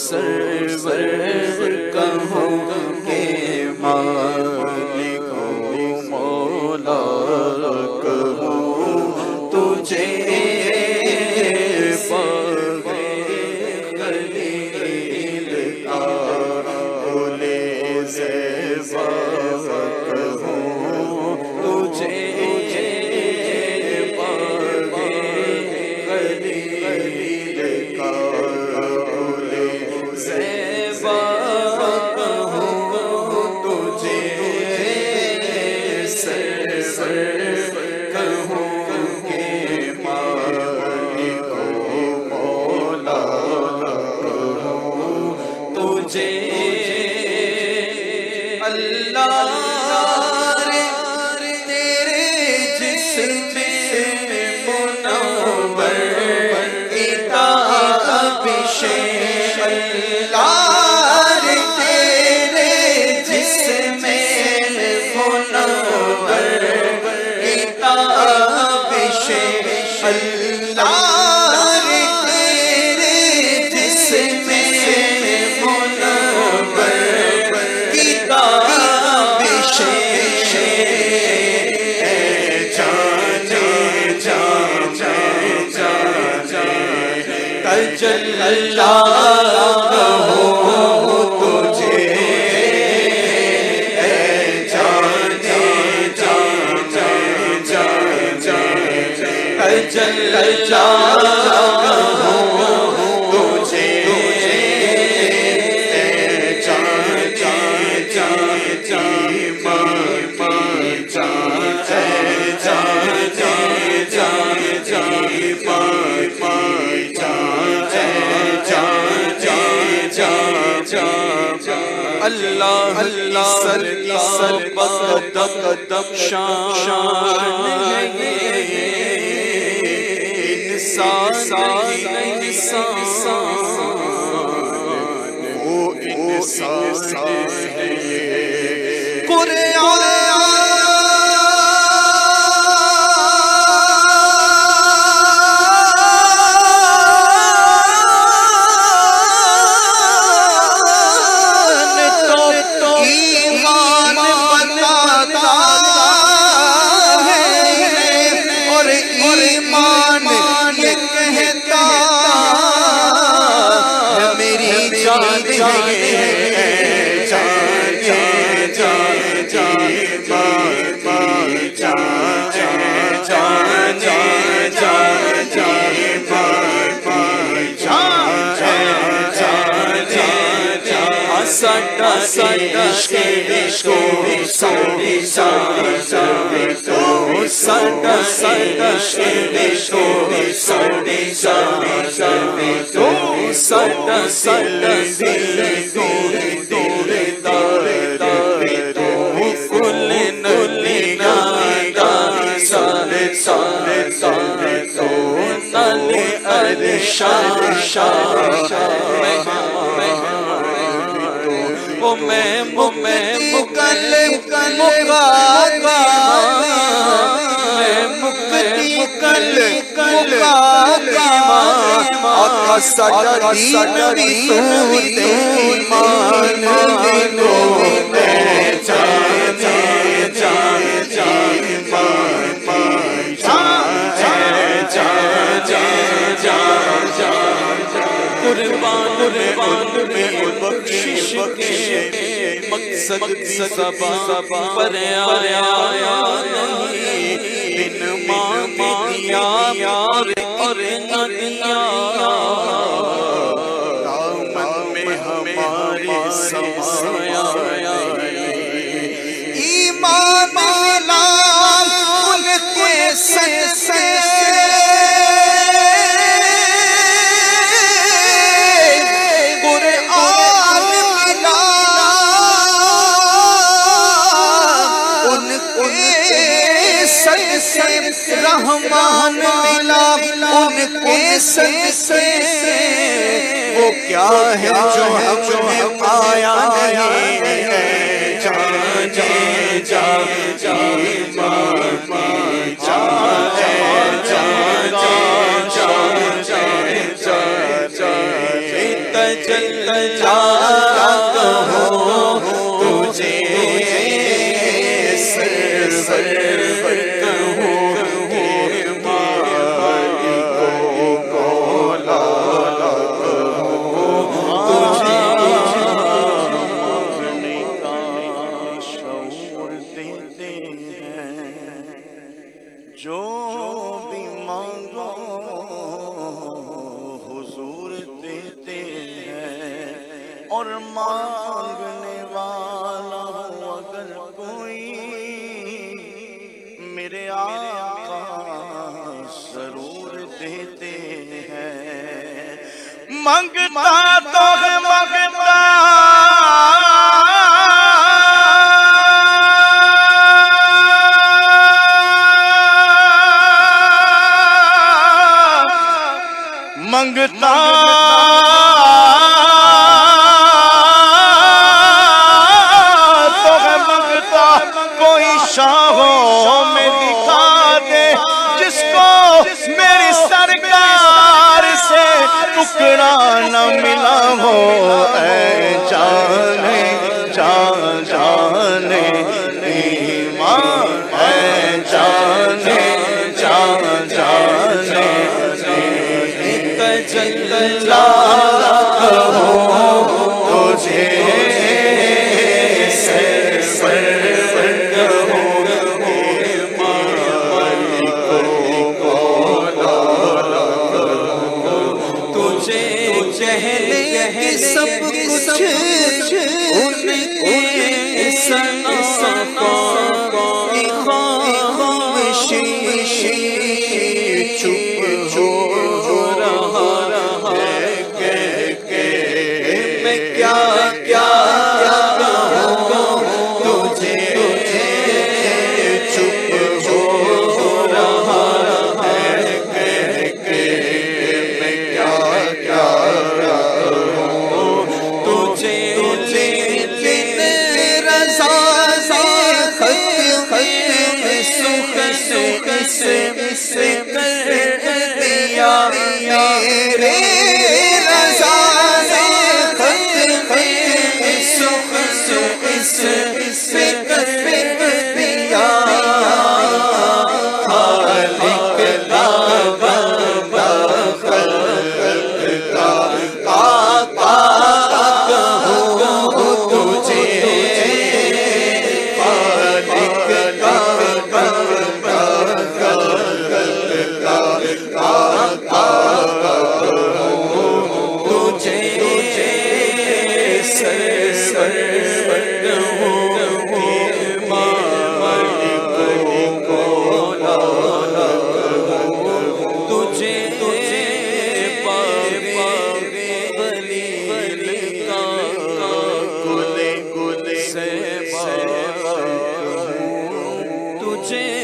سرور کہوں کہ مالک مولا کہوں تجھے اللہ اللہ قدم شان انسان ہے قرآن مقصد زبان پر آیا نہیں بن ماں دیا اور نہ دیا دامن میں ہمارے سمایا ایمان ملا ان کے سن سے رحمان ملا ان کے سن سے وہ کیا ہے جو ہم نے پایا نہیں ہے تجلا کہو تجھے سرور کہوں گے مالک مولا تجھے مانگنے کا شعور دیتے ہیں جو بھی مانگو حضور دیتے ہیں اور مانگنے والا ہو اگر کوئی میرے آقا ضرور دیتے ہیں مانگتا تو ہے مانگتا منگتا تو ہے منگتا کوئی شاہوں میں دکھا دے جس کو میری سرکار سے ٹکڑا نہ ملا ہو اے جانے جانے ایمان اے جانے جانے تجلا کہو تجھے سرور کہوں گے مالک مولا تجھے کہنے کے سب کچھ ان کے سنا کی خاموشی چپ ہو سے کر دیا میرے رضا سے ختم سکھ سے کر دیا خالق کا بندہ خلق کا آقا کہوں تجھے خالق کا تجھے